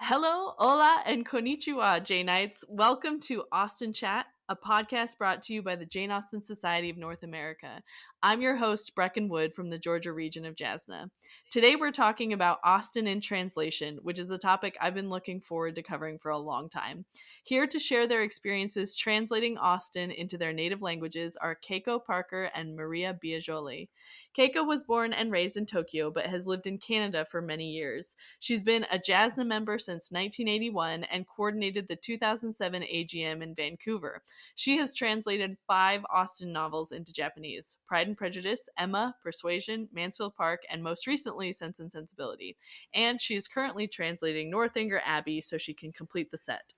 Hello, hola, and konnichiwa, J-Knights. Welcome to Austen Chat, a podcast brought to you by the Jane Austen Society of North America. I'm your host, Brecken Wood, from the Georgia region of JASNA. Today we're talking about Austen in translation, which is a topic I've been looking forward to covering for a long time. Here to share their experiences translating Austen into their native languages are Keiko Parker and Maria Biajoli. Keiko was born and raised in Tokyo, but has lived in Canada for many years. She's been a JASNA member since 1981 and coordinated the 2007 AGM in Vancouver. She has translated 5 Austen novels into Japanese: Pride and Prejudice, Emma, Persuasion, Mansfield Park, and most recently, Sense and Sensibility. And she is currently translating Northanger Abbey so she can complete the set.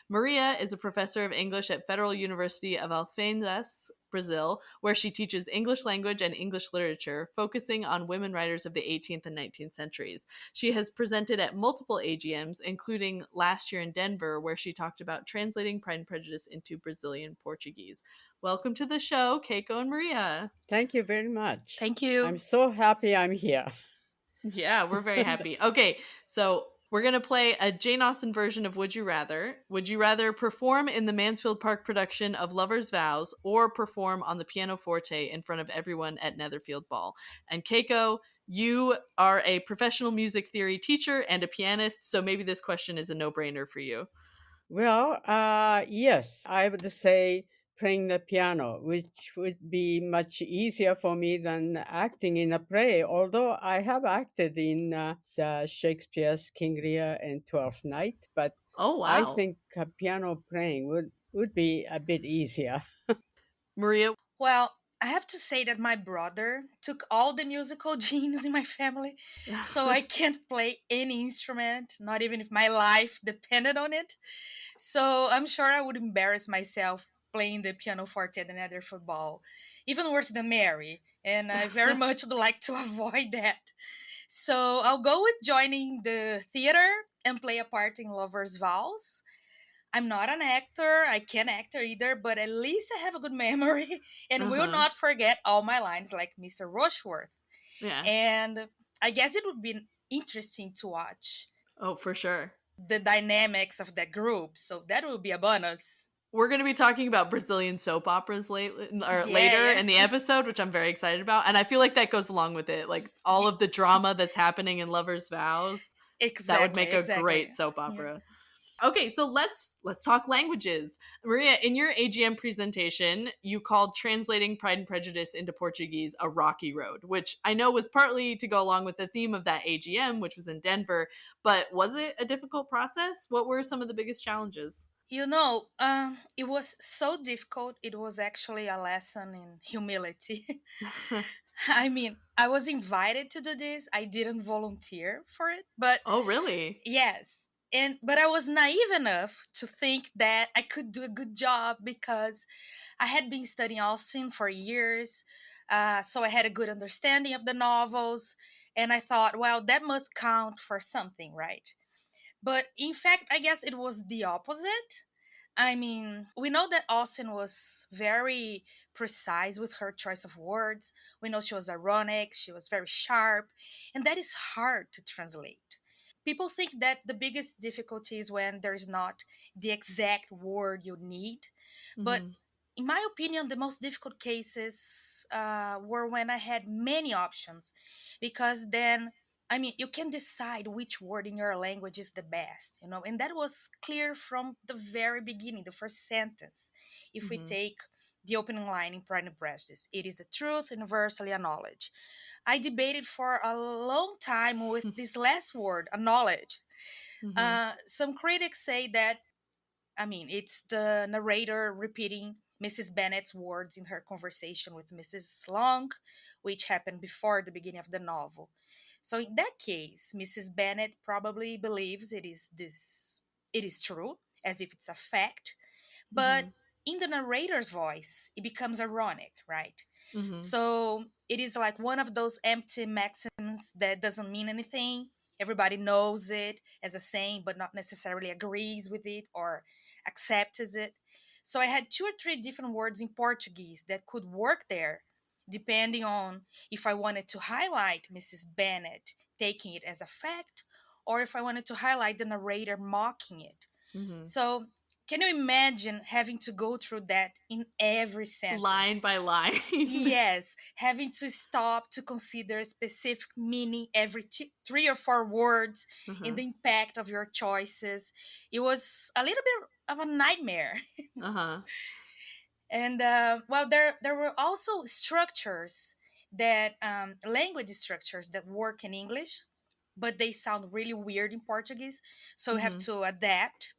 Maria is a professor of English at Federal University of Alfenas, Brazil, where she teaches English language and English literature, focusing on women writers of the 18th and 19th centuries. She has presented at multiple AGMs, including last year in Denver, where she talked about translating Pride and Prejudice into Brazilian Portuguese. Welcome to the show, Keiko and Maria. Thank you very much. Thank you. I'm so happy I'm here. Yeah, we're very happy. Okay, so we're going to play a Jane Austen version of Would You Rather. Would you rather perform in the Mansfield Park production of Lover's Vows or perform on the pianoforte in front of everyone at Netherfield Ball? And Keiko, you are a professional music theory teacher and a pianist, so maybe this question is a no-brainer for you. Well, yes, I would say playing the piano, which would be much easier for me than acting in a play, although I have acted in the Shakespeare's King Lear and Twelfth Night, but Oh, wow. I think piano playing would be a bit easier. Maria? Well, I have to say that my brother took all the musical genes in my family, so I can't play any instrument, not even if my life depended on it. So I'm sure I would embarrass myself playing the pianoforte at another football, even worse than Mary, and I very much would like to avoid that. So I'll go with joining the theater and play a part in Lover's Vows. I'm not an actor, I can't act either, but at least I have a good memory and will not forget all my lines like Mr. Rochworth. Yeah. And I guess it would be interesting to watch Oh, for sure. the dynamics of that group. So that will be a bonus. We're going to be talking about Brazilian soap operas later Yeah. in the episode, which I'm very excited about. And I feel like that goes along with it. Like all of the drama that's happening in Lover's Vows. Exactly. That would make a great soap opera. Yeah. Okay, so let's talk languages. Maria, in your AGM presentation, you called translating Pride and Prejudice into Portuguese a rocky road, which I know was partly to go along with the theme of that AGM, which was in Denver. But was it a difficult process? What were some of the biggest challenges? You know, it was so difficult. It was actually a lesson in humility. I mean, I was invited to do this. I didn't volunteer for it, but oh, really? Yes. But I was naive enough to think that I could do a good job because I had been studying Austen for years. So I had a good understanding of the novels. And I thought, well, that must count for something, right? But in fact, I guess it was the opposite. I mean, we know that Austen was very precise with her choice of words. We know she was ironic, she was very sharp, and that is hard to translate. People think that the biggest difficulty is when there's not the exact word you need. But in my opinion, the most difficult cases were when I had many options, because then, I mean, you can decide which word in your language is the best, you know, and that was clear from the very beginning, the first sentence. If we take the opening line in Pride and Prejudice, it is the truth universally acknowledged. I debated for a long time with this last word, acknowledge. Some critics say that, I mean, it's the narrator repeating Mrs. Bennet's words in her conversation with Mrs. Long, which happened before the beginning of the novel. So in that case, Mrs. Bennet probably believes it is true, as if it's a fact. But in the narrator's voice, it becomes ironic, right? So it is like one of those empty maxims that doesn't mean anything. Everybody knows it as a saying, but not necessarily agrees with it or accepts it. So I had 2 or 3 different words in Portuguese that could work there, depending on if I wanted to highlight Mrs. Bennet taking it as a fact, or if I wanted to highlight the narrator mocking it. Mm-hmm. So, can you imagine having to go through that in every Line sentence? by line. Yes, having to stop to consider specific meaning every 3 or 4 words and Uh-huh. the impact of your choices. It was a little bit of a nightmare. Uh-huh. And well, there were also structures that language structures that work in English, but they sound really weird in Portuguese. So we have Mm-hmm. to adapt.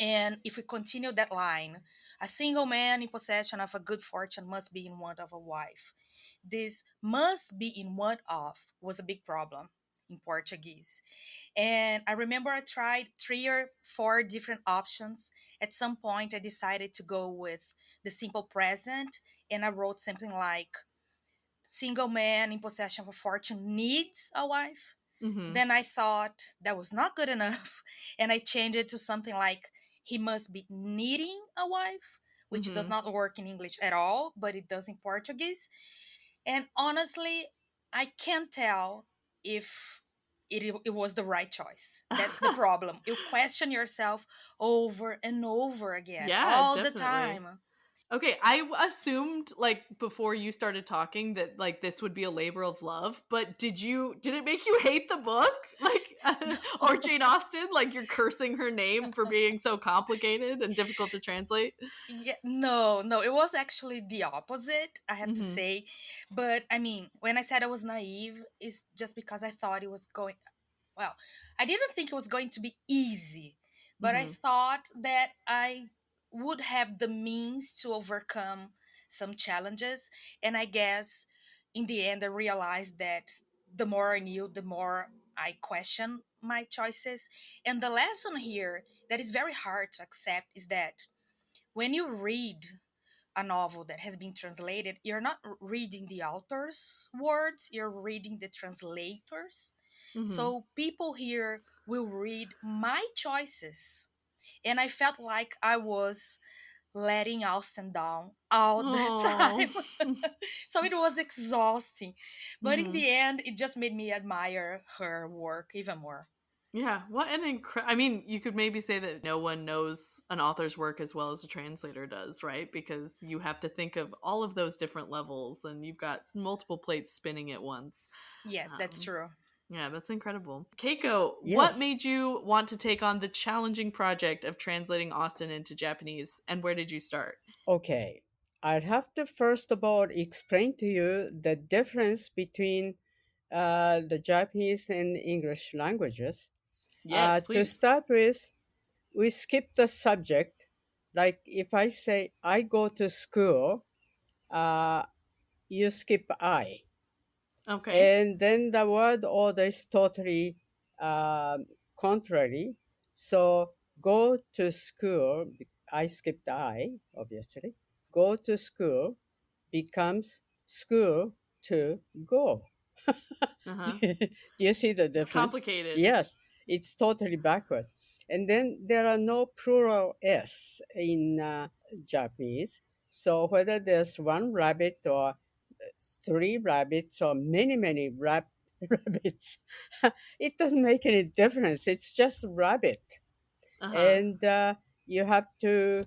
And if we continue that line, a single man in possession of a good fortune must be in want of a wife. This must be in want of was a big problem in Portuguese. And I remember I tried 3 or 4 different options. At some point, I decided to go with the simple present, and I wrote something like, single man in possession of a fortune needs a wife. Mm-hmm. Then I thought that was not good enough, and I changed it to something like, he must be needing a wife, which does Mm-hmm. not work in English at all, but it does in Portuguese. And honestly, I can't tell if it was the right choice. That's the problem. You question yourself over and over again, Yeah, all the definitely. time. Okay, I assumed like before you started talking that like this would be a labor of love, but did it make you hate the book? Like or Jane Austen, like you're cursing her name for being so complicated and difficult to translate? Yeah, no, no, it was actually the opposite, I have to Mhm. say. But I mean, when I said I was naive, it's just because I thought it was going, well, I didn't think it was going to be easy, but I Mhm. thought that I would have the means to overcome some challenges. And I guess in the end, I realized that the more I knew, the more I questioned my choices. And the lesson here that is very hard to accept is that when you read a novel that has been translated, you're not reading the author's words, you're reading the translators. Mhm. So people here will read my choices. And I felt like I was letting Austen down all the Oh. time. So it was exhausting. But in Mhm. the end, it just made me admire her work even more. Yeah, what an I mean, you could maybe say that no one knows an author's work as well as a translator does, right? Because you have to think of all of those different levels and you've got multiple plates spinning at once. Yes, that's Um, true. yeah, that's incredible. Keiko, what Yes. made you want to take on the challenging project of translating Austen into Japanese, and where did you start? Okay. I'd have to first of all explain to you the difference between the Japanese and English languages. Yes, To please. start with, we skip the subject. Like if I say I go to school, uh, you skip I. Okay. And then the word order is totally contrary. So go to school, I skipped I, obviously. Go to school becomes school to go. Uh-huh. Do you see the It's difference? complicated. Yes, it's totally backwards. And then there are no plural s in Japanese. So whether there's one rabbit or 3 rabbits or many rabbits, it doesn't make any difference. It's just rabbit, Uh-huh. and you have to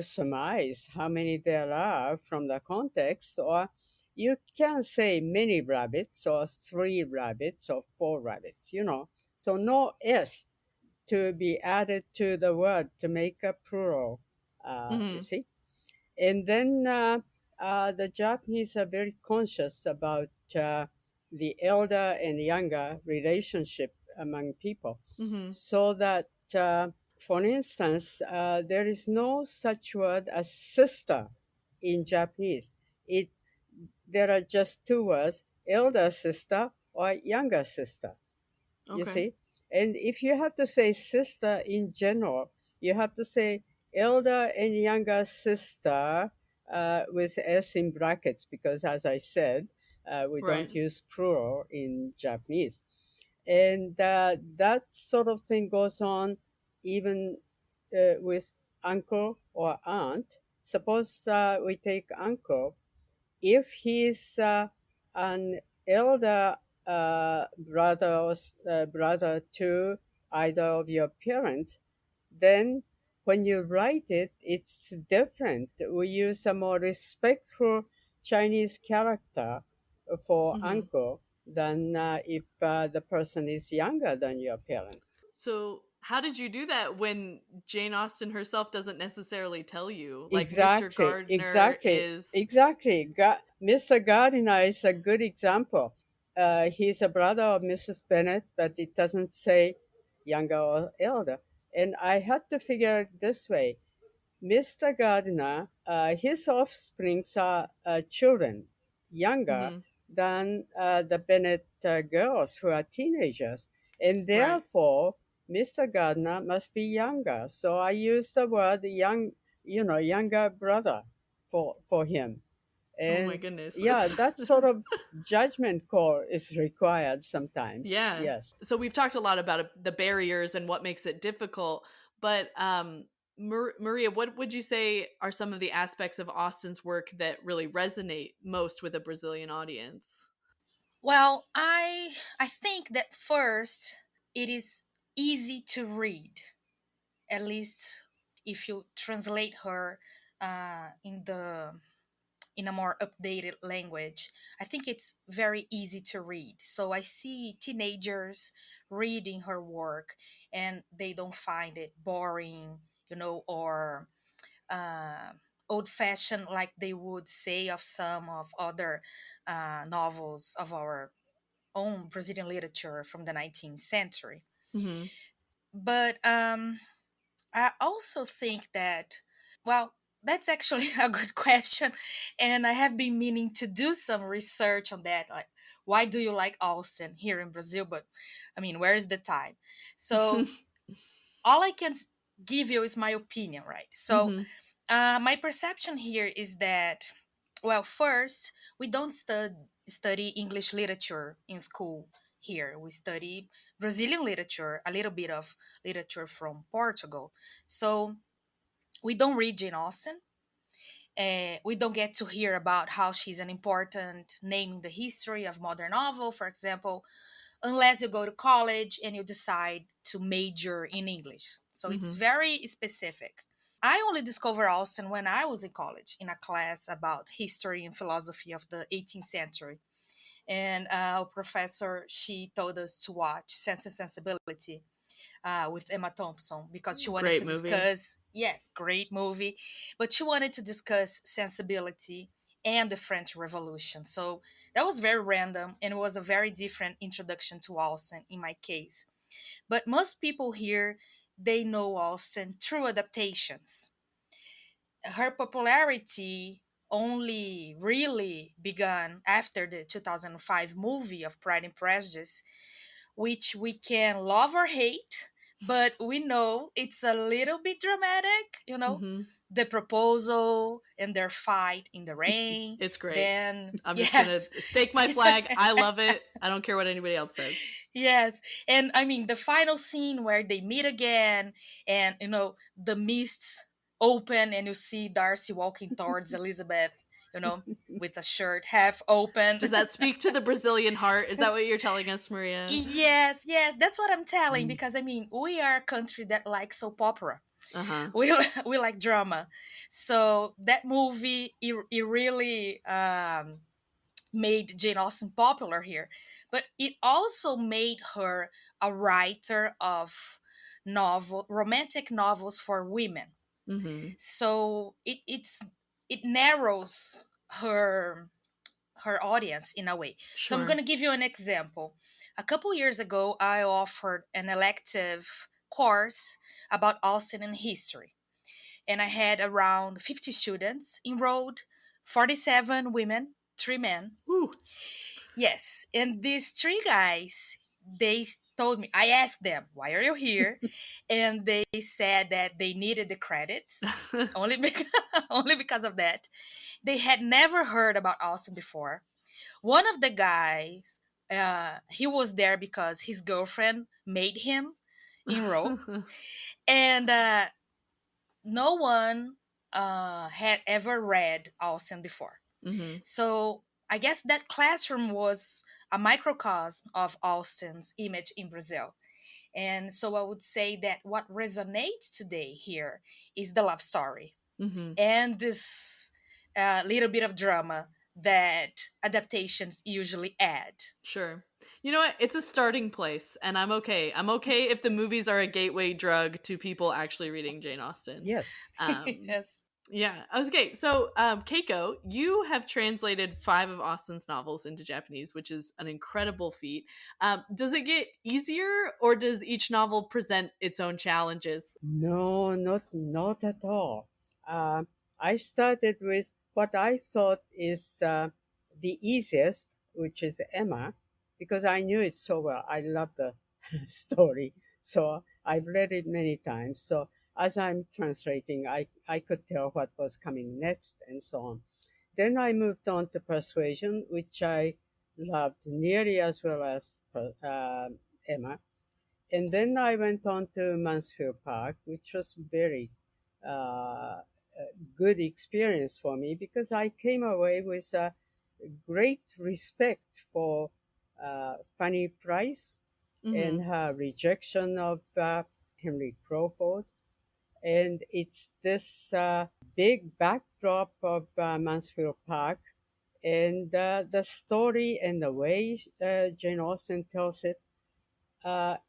surmise how many there are from the context, or you can say many rabbits or 3 rabbits or 4 rabbits. So no s to be added to the word to make a plural. You Mhm. see, and then the Japanese are very conscious about the elder and younger relationship among people. Mhm. So that, for instance, there is no such word as sister in Japanese. It There are just 2 words: elder sister or younger sister. You Okay. see, and if you have to say sister in general, you have to say elder and younger sister with s in brackets, because as I said, we Right. don't use plural in Japanese. And that sort of thing goes on even with uncle or aunt. Suppose we take uncle. If he's an elder brother to either of your parents, then when you write it, it's different. We use a more respectful Chinese character for Mm-hmm. uncle than if the person is younger than your parent. So, how did you do that when Jane Austen herself doesn't necessarily tell you? Like Mr. Exactly, Gardner exactly, is. exactly. Mr. Gardiner is a good example. He's a brother of Mrs. Bennet, but it doesn't say younger or elder. And I had to figure it this way. Mr. Gardiner, his offsprings are children, younger Mm-hmm. than the Bennet girls who are teenagers. And Right. therefore, Mr. Gardiner must be younger. So I use the word young, younger brother for him. Oh my And goodness. yeah, that sort of judgment call is required sometimes. Yeah. Yes. So we've talked a lot about the barriers and what makes it difficult, but Maria, what would you say are some of the aspects of Austen's work that really resonate most with a Brazilian audience? Well, I think that first it is easy to read, at least if you translate her in a more updated language. I think it's very easy to read. So I see teenagers reading her work and they don't find it boring, or uh, old fashioned like they would say of some of other novels of our own Brazilian literature from the 19th century. Mm-hmm. But I also think that, well, that's actually a good question. And I have been meaning to do some research on that. Like, why do you like Austen here in Brazil? But I mean, where is the time? So, all I can give you is my opinion, right? So, Mm-hmm. my perception here is that, well, first, we don't study English literature in school here. We study Brazilian literature, a little bit of literature from Portugal. So we don't read Jane Austen. We don't get to hear about how she's an important name in the history of modern novel, for example, unless you go to college and you decide to major in English. So it's Mm-hmm. very specific. I only discovered Austen when I was in college in a class about history and philosophy of the 18th century. And our professor, she told us to watch Sense and Sensibility with Emma Thompson because she wanted Great to movie. discuss, yes, great movie, but she wanted to discuss sensibility and the French Revolution. So that was very random and it was a very different introduction to Austen in my case. But most people here, they know Austen through adaptations. Her popularity only really began after the 2005 movie of Pride and Prejudice, which we can love or hate, but we know it's a little bit dramatic, Mm-hmm. the proposal and their fight in the rain. It's great. Then, I'm just gonna yes. stake my flag. I love it. I don't care what anybody else says. Yes. And I mean, the final scene where they meet again and, the mists open and you see Darcy walking towards Elizabeth, you know, with a shirt half open. Does that speak to the Brazilian heart? Is that what you're telling us, Maria? Yes, yes, that's what I'm telling Mm. because I mean, we are a country that likes soap opera. Uh huh. We we like drama. So that movie it really made Jane Austen popular here, but it also made her a writer of romantic novels for women. Mm-hmm. So it narrows her audience in a way. So I'm going Sure. to give you an example. A couple years ago, I offered an elective course about Austen and history, and I had around 50 students enrolled, 47 women, 3 men. Woo. Yes, and these 3 guys, they told me, I asked them, why are you here? And they said that they needed the credits only because, only because of that. They had never heard about Austen before. One of the guys, he was there because his girlfriend made him enroll, and no one had ever read Austen before. Mm-hmm. So I guess that classroom was a microcosm of Austen's image in Brazil. And so I would say that what resonates today here is the love story Mm-hmm. and this little bit of drama that adaptations usually add. Sure. You know what? It's a starting place, and I'm okay. I'm okay if the movies are a gateway drug to people actually reading Jane Austen. Yes. Um, Yes. yeah. Okay. So, Keiko, you have translated 5 of Austen's novels into Japanese, which is an incredible feat. Does it get easier, or does each novel present its own challenges? No, not at all. Uh, I started with what I thought is the easiest, which is Emma, because I knew it so well. I love the story, so I've read it many times. So as I'm translating, I could tell what was coming next, and so on. Then I moved on to Persuasion, which I loved nearly as well as Emma. And then I went on to Mansfield Park, which was very uh, good experience for me because I came away with a great respect for Fanny Price Mm-hmm. and her rejection of Henry Crawford. And it's this big backdrop of Mansfield Park and the story and the way Jane Austen tells it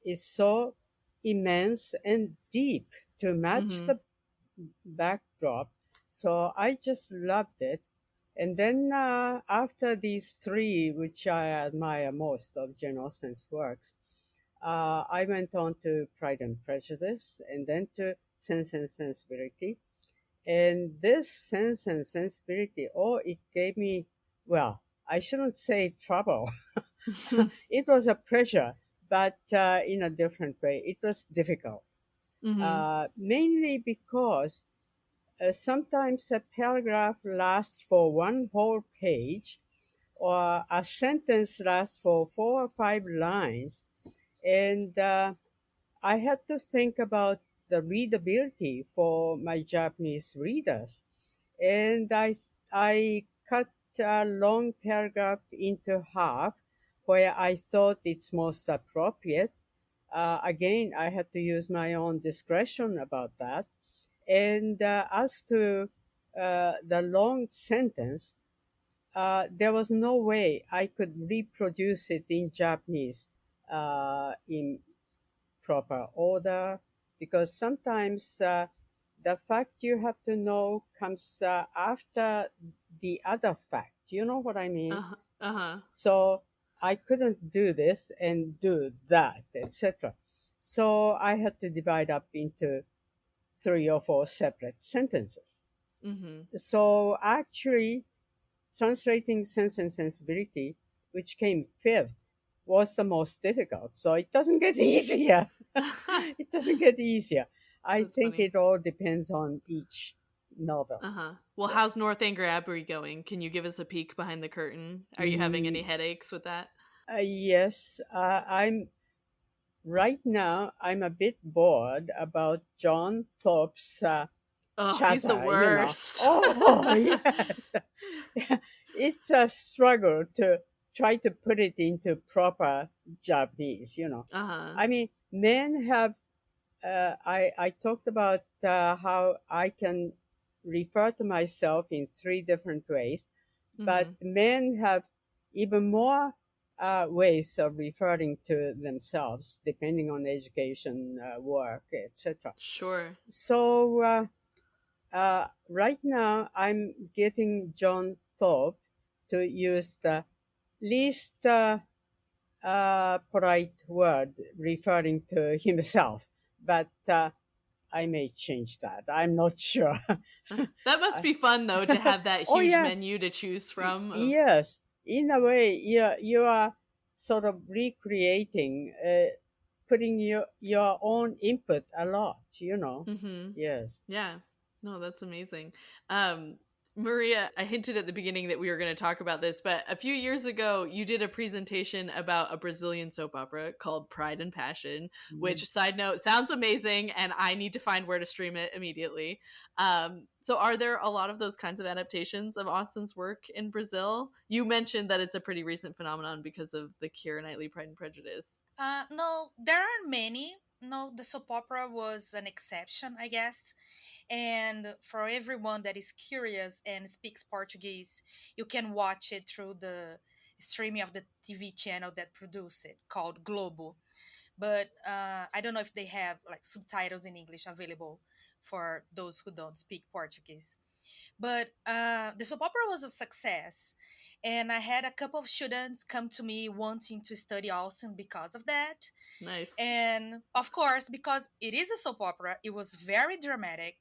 is so immense and deep to match Mm-hmm. the backdrop. So I just loved it. And then after these 3, which I admire most of Jane Austen's works, I went on to Pride and Prejudice and then to Sense and Sensibility. And this Sense and Sensibility, oh, it gave me, well, I shouldn't say trouble. It was a pleasure, but in a different way. It was difficult, Mm-hmm. mainly because sometimes a paragraph lasts for one whole page, or a sentence lasts for 4 or 5 lines, and I had to think about the readability for my Japanese readers, and I cut a long paragraph into half where I thought it's most appropriate. Again, I had to use my own discretion about that. And as to the long sentence, there was no way I could reproduce it in Japanese in proper order because sometimes the fact you have to know comes after the other fact. You know what I mean? Uh-huh. Uh-huh. So I couldn't do this and do that, etc. So I had to divide up into 3 or 4 separate sentences. Mm-hmm. So actually, translating Sense and Sensibility, which came fifth, was the most difficult. So it doesn't get easier. It doesn't get easier. I That's think funny. it all depends on each novel. Uh-huh. Well, Yeah. how's Northanger Abbey going? Can you give us a peek behind the curtain? Are you having any headaches with that? Yes, I'm right now. I'm a bit bored about John Thorpe's Oh, he's the chatter. worst. Oh yes, it's a struggle to try to put it into proper Japanese. Uh-huh. I mean, men have. I talked about how I can refer to myself in 3 different ways, but Mm-hmm. men have even more ways of referring to themselves, depending on education, work, etc. Sure. So right now, I'm getting John Thorpe to use the least polite word referring to himself, but I may change that. I'm not sure. That must be fun though to have that Oh huge yeah, menu to choose from of yes. In a way, you are sort of recreating, putting your own input a lot. Mm-hmm. Yes. Yeah. No, that's amazing. Um Maria, I hinted at the beginning that we were going to talk about this, but a few years ago, you did a presentation about a Brazilian soap opera called Pride and Passion, which, side note, sounds amazing, and I need to find where to stream it immediately. So are there a lot of those kinds of adaptations of Austen's work in Brazil? You mentioned that it's a pretty recent phenomenon because of the Keira Knightley Pride and Prejudice. No, there aren't many. No, the soap opera was an exception, I guess. And for everyone that is curious and speaks Portuguese, you can watch it through the streaming of the TV channel that produced it called Globo. But I don't know if they have like subtitles in English available for those who don't speak Portuguese. But the soap opera was a success. And I had a couple of students come to me wanting to study Austen because of that. Nice. And of course, because it is a soap opera, it was very dramatic,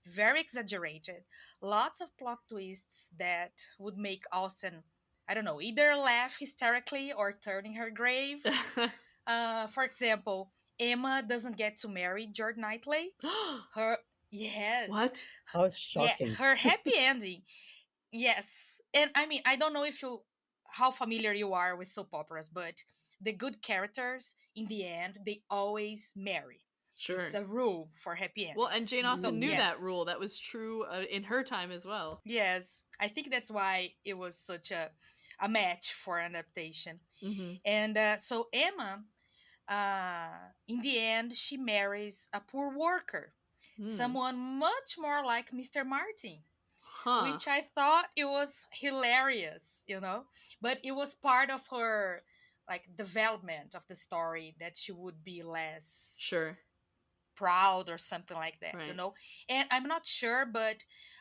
very exaggerated, lots of plot twists that would make Austen, I don't know, either laugh hysterically or turn in her grave. For example, Emma doesn't get to marry George Knightley. Her Yes. What? How shocking. Yeah, her happy ending. Yes. And I mean, I don't know if you how familiar you are with soap operas, but the good characters in the end, they always marry. Sure. It's a rule for happy endings. Well, and Jane Austen knew yes. that rule. That was true in her time as well. Yes, I think that's why it was such a match for an adaptation. Mm-hmm. And so Emma, in the end, she marries a poor worker, someone much more like Mr. Martin. Which I thought it was hilarious, you know, but it was part of her like development of the story that she would be less Sure proud or something like that, right. you know. And I'm not sure, but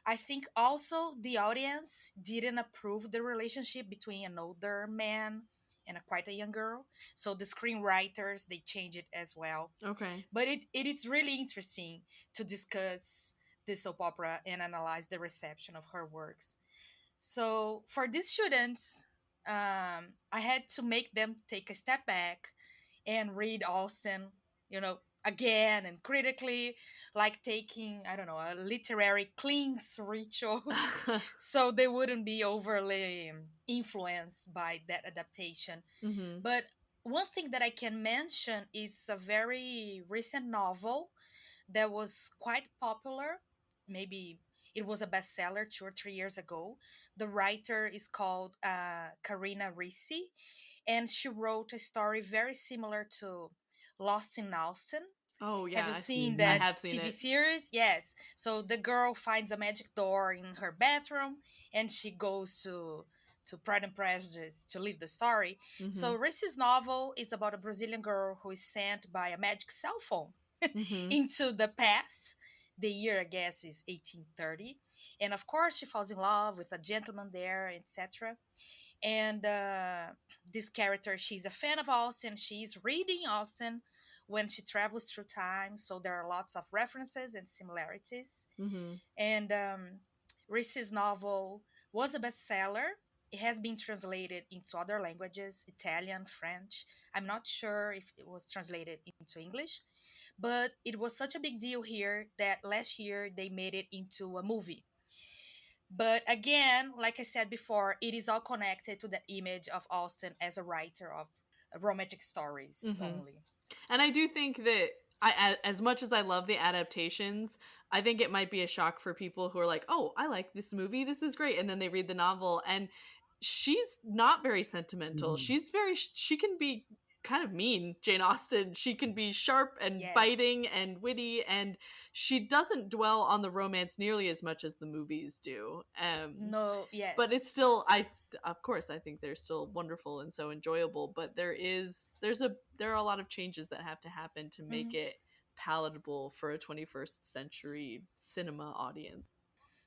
I think also the audience didn't approve the relationship between an older man and quite a young girl, so the screenwriters, they changed it as well. Okay. But it is really interesting to discuss the soap opera and analyze the reception of her works. So for these students, I had to make them take a step back and read Austen, you know, again and critically, like taking, I don't know, a literary cleanse ritual, so they wouldn't be overly influenced by that adaptation. Mm-hmm. But one thing that I can mention is a very recent novel that was quite popular. Maybe it was a bestseller 2 or 3 years ago. The writer is called Karina Ricci, and she wrote a story very similar to Lost in Austen. Oh yeah, Have you seen I that have seen TV it. series? Yes. So the girl finds a magic door in her bathroom, and she goes to Pride and Prejudice to live the story. Mm-hmm. So Ricci's novel is about a Brazilian girl who is sent by a magic cell phone Mm-hmm. into the past. The year, I guess, is 1830. And of course, she falls in love with a gentleman there, etc. And this character, she's a fan of Austen. She's reading Austen when she travels through time. So there are lots of references and similarities. Mm-hmm. And Ricci's novel was a bestseller. It has been translated into other languages, Italian, French. I'm not sure if it was translated into English, but it was such a big deal here that last year they made it into a movie. But again, like I said before, it is all connected to the image of Austen as a writer of romantic stories only. And I do think that as much as I love the adaptations, I think it might be a shock for people who are like, oh, I like this movie, this is great. And then they read the novel and she's not very sentimental. She can be kind of mean, Jane Austen. She can be sharp and biting and witty, and she doesn't dwell on the romance nearly as much as the movies do. No, yes. But it's still, of course, I think they're still wonderful and so enjoyable, but there are a lot of changes that have to happen to make it palatable for a 21st century cinema audience.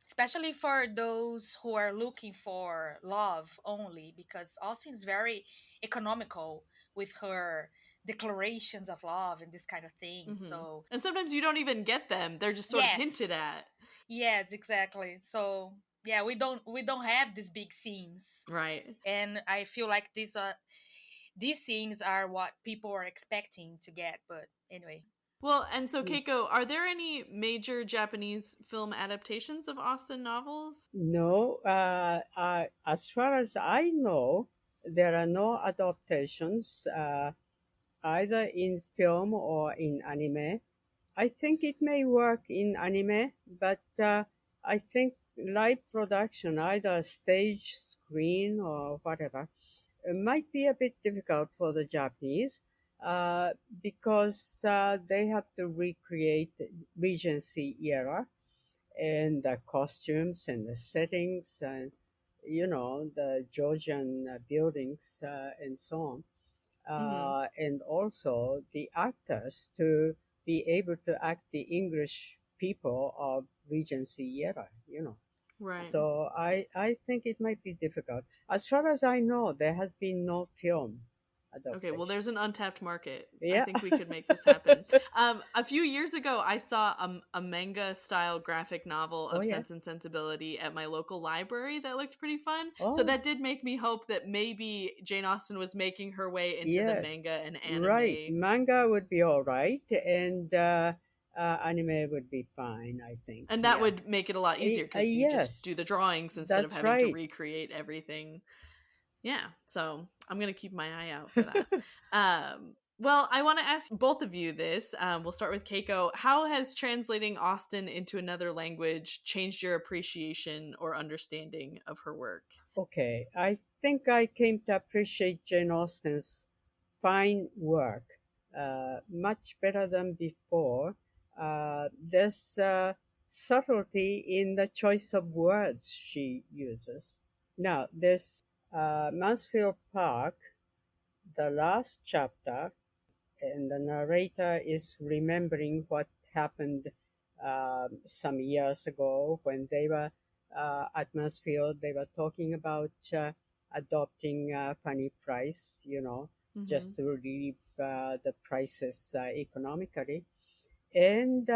Especially for those who are looking for love only, because Austen is very economical with her declarations of love and this kind of thing. So, and sometimes you don't even get them; they're just sort of hinted at. Yes, exactly. So yeah, we don't have these big scenes, right? And I feel like these scenes are what people are expecting to get. But anyway. Well, and so Keiko, are there any major Japanese film adaptations of Austen novels? No, as far as I know, there are no adaptations either in film or in anime. I think it may work in anime, but I think live production, either stage, screen, or whatever, might be a bit difficult for the Japanese uh, because they have to recreate Regency era and the costumes and the settings and the Georgian buildings and so on, Mm-hmm. and also the actors to be able to act the English people of Regency era. Right. So I think it might be difficult. As far as I know, there has been no film Okay, well, adaptation. there's an untapped market. I Yeah. think we could make this happen. A few years ago, I saw a manga style graphic novel Oh of yeah. Sense and Sensibility at my local library that looked pretty fun. So Oh that did make me hope that maybe Jane Austen was making her way into the yes. manga and Right. anime. Manga would be all right, and anime would be fine, I think. And that Yeah. would make it a lot easier because you just do Yes, the drawings instead of that's having to right. recreate everything. Yeah, so I'm gonna keep my eye out for that. Well, I want to ask both of you this. We'll start with Keiko. How has translating Austen into another language changed your appreciation or understanding of her work? Okay, I think I came to appreciate Jane Austen's fine work much better than before. There's subtlety in the choice of words she uses. Now, this Mansfield Park, the last chapter, and the narrator is remembering what happened some years ago when they were at Mansfield. They were talking about adopting Fanny Price, Mm-hmm. just to relieve the prices economically. And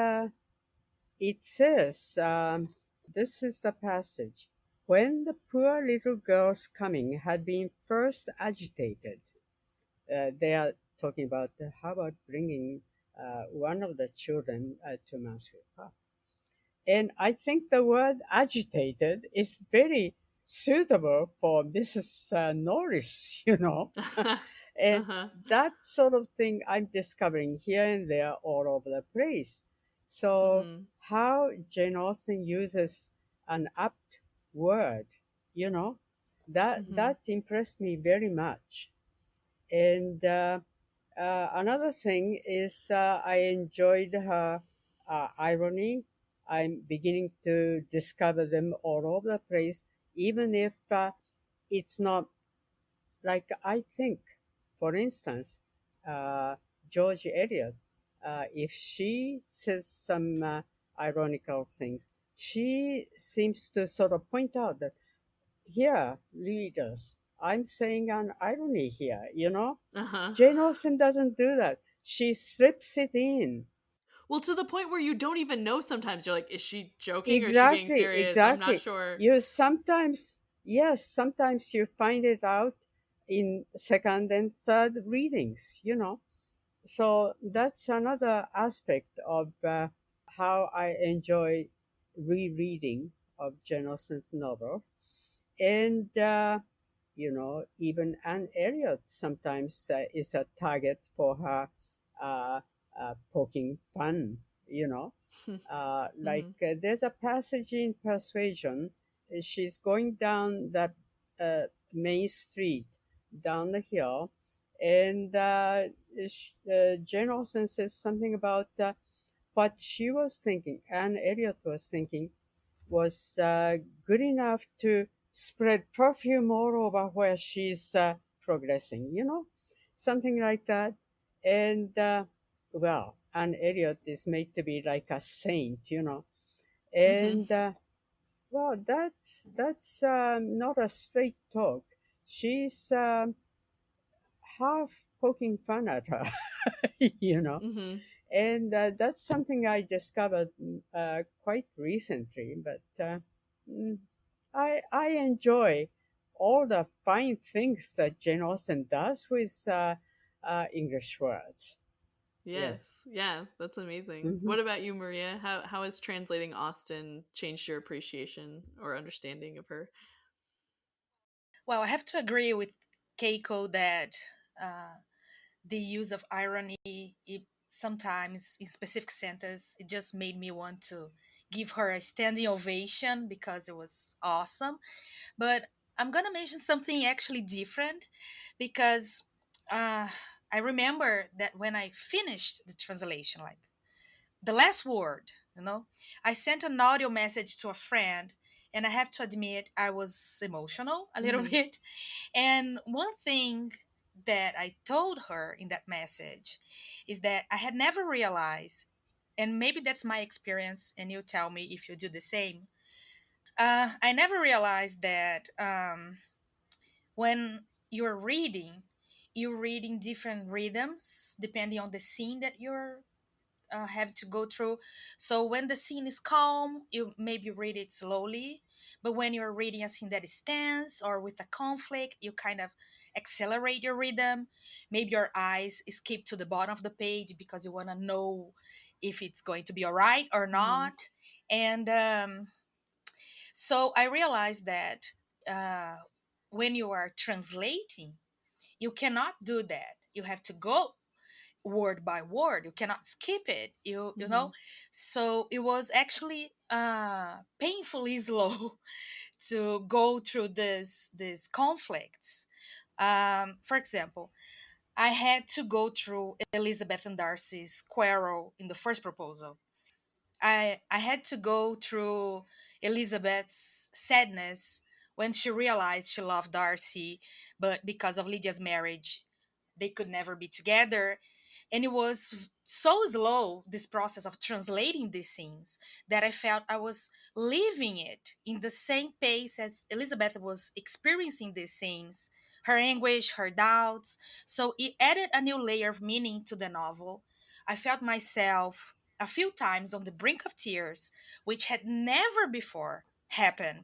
it says, this is the passage. When the poor little girl's coming had been first agitated, they are talking about how about bringing one of the children to Mansfield Park. And I think the word agitated is very suitable for Mrs. Norris, and Uh-huh. that sort of thing I'm discovering here and there all over the place. So, Mm-hmm. how Jane Austen uses an apt word, you know, that Mm-hmm. that impressed me very much. And another thing is I enjoyed her irony. I'm beginning to discover them all over the place, even if it's not like I think, for instance, uh, George Eliot, if she says some ironical things, she seems to sort of point out that here, readers, I'm saying an irony here. Uh-huh. Jane Austen doesn't do that. She slips it in. Well, to the point where you don't even know sometimes. You're like, is she joking or is she being Exactly, serious? I'm not exactly. sure. You sometimes, yes, sometimes you find it out in second and third readings. So that's another aspect of how I enjoy rereading of Jane Austen's novels. And even Anne Elliot sometimes is a target for her uh, poking fun. Like Mm-hmm. there's a passage in Persuasion. She's going down that uh, main street, down the hill, and Jane Austen says something about what she was thinking. Anne Elliot was thinking was good enough to spread perfume all over where she's progressing, something like that. And well, Anne Elliot is made to be like a saint. Mm-hmm. And well, that's not a straight talk. She's half poking fun at her, you know. Mm-hmm. And that's something I discovered quite recently. But mm, I enjoy all the fine things that Jane Austen does with English words. Yes. Yes. Yeah, that's amazing. Mm-hmm. What about you, Maria? How has translating Austen changed your appreciation or understanding of her? Well, I have to agree with Keiko that uh, the use of irony, it sometimes in specific sentences, it just made me want to give her a standing ovation because it was awesome. But I'm gonna mention something actually different because uh, I remember that when I finished the translation, like the last word, I sent an audio message to a friend, and I have to admit I was emotional a little Mm-hmm. bit. And one thing that I told her in that message is that I had never realized, and maybe that's my experience, and you tell me if you do the same. I never realized that when you're reading different rhythms depending on the scene that you're have to go through. So when the scene is calm, you maybe read it slowly, but when you're reading a scene that is tense or with a conflict, you kind of accelerate your rhythm. Maybe your eyes skip to the bottom of the page because you want to know if it's going to be all right or Mm-hmm. not. And so I realized that uh, when you are translating, you cannot do that. You have to go word by word. You cannot skip it. You Mm-hmm. know. So it was actually painfully slow to go through these conflicts. For example, I had to go through Elizabeth and Darcy's quarrel in the first proposal. I had to go through Elizabeth's sadness when she realized she loved Darcy, but because of Lydia's marriage, they could never be together. And it was so slow, this process of translating these scenes, that I felt I was living it in the same pace as Elizabeth was experiencing these scenes, her anguish, her doubts. So it added a new layer of meaning to the novel. I felt myself a few times on the brink of tears, which had never before happened.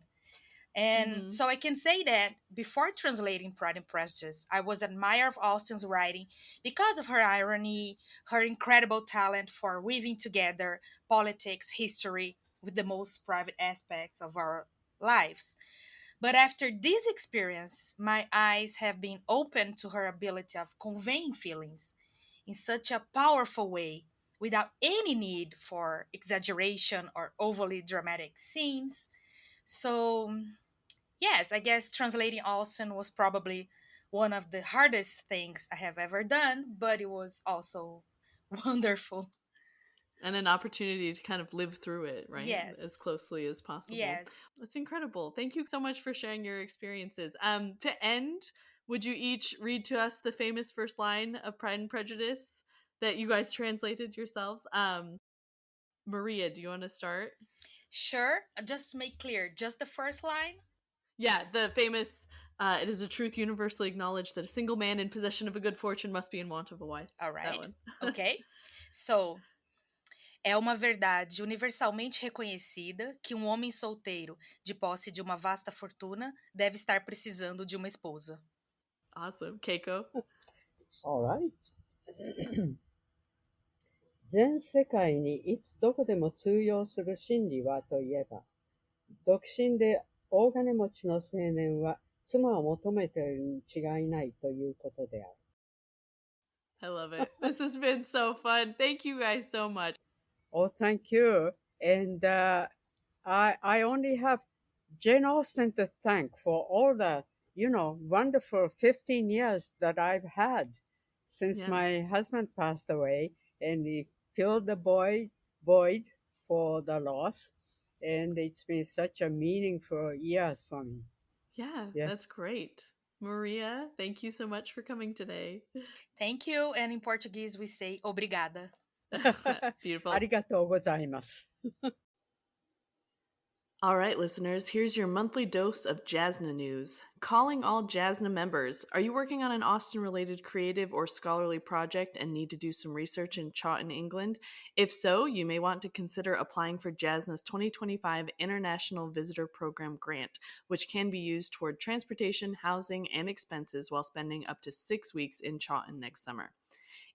And Mm-hmm. so I can say that before translating Pride and Prejudice, I was an admirer of Austen's writing because of her irony, her incredible talent for weaving together politics, history with the most private aspects of our lives. But after this experience, my eyes have been opened to her ability of conveying feelings in such a powerful way without any need for exaggeration or overly dramatic scenes. So, yes, I guess translating Austen was probably one of the hardest things I have ever done, but it was also wonderful. And an opportunity to kind of live through it, right? As Yes. closely as possible. Yes. That's incredible. Thank you so much for sharing your experiences. To end, would you each read to us the famous first line of Pride and Prejudice that you guys translated yourselves? Maria, do you want to start? Sure. Just to make clear, just the first line? Yeah, the famous it is a truth universally acknowledged that a single man in possession of a good fortune must be in want of a wife. All That right. one. Okay. So, é uma verdade universalmente reconhecida que um homem solteiro, de posse de uma vasta fortuna, deve estar precisando de uma esposa. Awesome. Keiko? All right. 全世界にいつどこでも通用する真理はといえば、独身で大金持ちの青年は妻を求めているに違いないということである。I love it. This has been so fun. Thank you guys so much. Oh, thank you. And I only have Jane Austen to thank for all the, wonderful 15 years that I've had since Yeah. my husband passed away, and he filled the void for the loss. And it's been such a meaningful years for me. Yeah, Yes. that's great. Maria, thank you so much for coming today. Thank you, and in Portuguese we say obrigada. Beautiful. ありがとうございます。All right, listeners, here's your monthly dose of JASNA news. Calling all JASNA members. Are you working on an Austen-related creative or scholarly project and need to do some research in Chawton, England? If so, you may want to consider applying for JASNA's 2025 International Visitor Program grant, which can be used toward transportation, housing, and expenses while spending up to 6 weeks in Chawton next summer.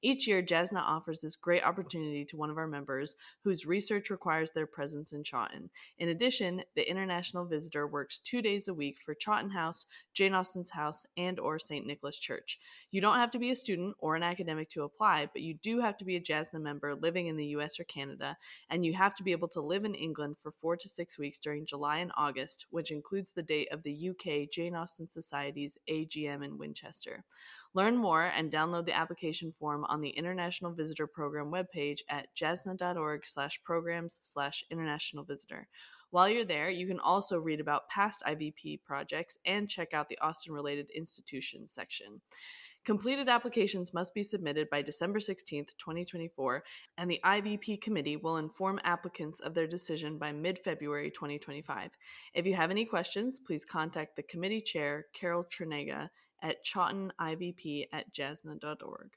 Each year, JASNA offers this great opportunity to one of our members whose research requires their presence in Chawton. In addition, the international visitor works 2 days a week for Chawton House, Jane Austen's house, and or St. Nicholas Church. You don't have to be a student or an academic to apply, but you do have to be a JASNA member living in the US or Canada, and you have to be able to live in England for 4 to 6 weeks during July and August, which includes the date of the UK Jane Austen Society's AGM in Winchester. Learn more and download the application form on the International Visitor Program webpage at jasna.org/programs/international visitor. While you're there, you can also read about past IVP projects and check out the Austen-related institutions section. Completed applications must be submitted by December 16th, 2024, and the IVP committee will inform applicants of their decision by mid-February 2025. If you have any questions, please contact the committee chair, Carol Trinega, at chawtonivp@jasna.org.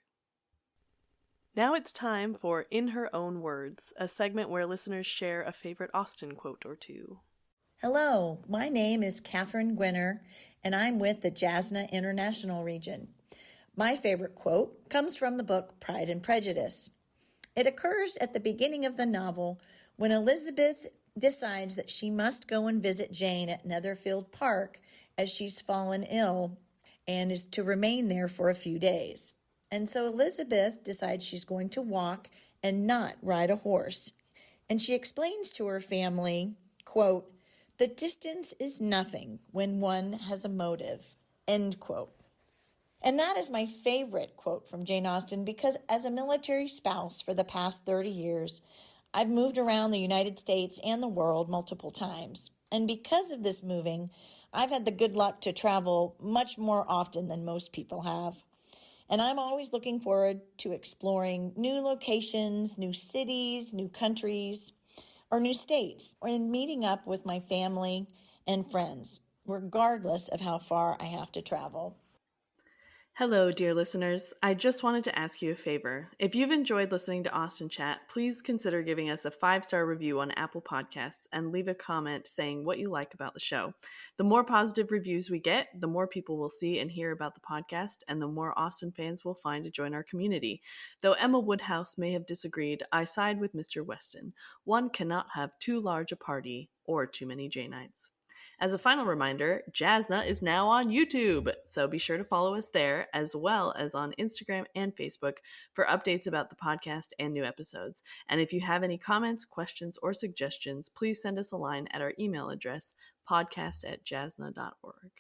Now it's time for In Her Own Words, a segment where listeners share a favorite Austen quote or two. Hello, my name is Catherine Gwinner, and I'm with the JASNA International Region. My favorite quote comes from the book Pride and Prejudice. It occurs at the beginning of the novel when Elizabeth decides that she must go and visit Jane at Netherfield Park as she's fallen ill and is to remain there for a few days. And so Elizabeth decides she's going to walk and not ride a horse. And she explains to her family, quote, "The distance is nothing when one has a motive," end quote. And that is my favorite quote from Jane Austen because as a military spouse for the past 30 years, I've moved around the United States and the world multiple times. And because of this moving, I've had the good luck to travel much more often than most people have. And I'm always looking forward to exploring new locations, new cities, new countries, or new states, and meeting up with my family and friends, regardless of how far I have to travel. Hello, dear listeners. I just wanted to ask you a favor. If you've enjoyed listening to Austen Chat, please consider giving us a 5-star review on Apple Podcasts and leave a comment saying what you like about the show. The more positive reviews we get, the more people will see and hear about the podcast, and the more Austen fans we'll find to join our community. Though Emma Woodhouse may have disagreed, I side with Mr. Weston. One cannot have too large a party or too many Janeites. As a final reminder, JASNA is now on YouTube, so be sure to follow us there, as well as on Instagram and Facebook for updates about the podcast and new episodes. And if you have any comments, questions, or suggestions, please send us a line at our email address, podcast@jasna.org.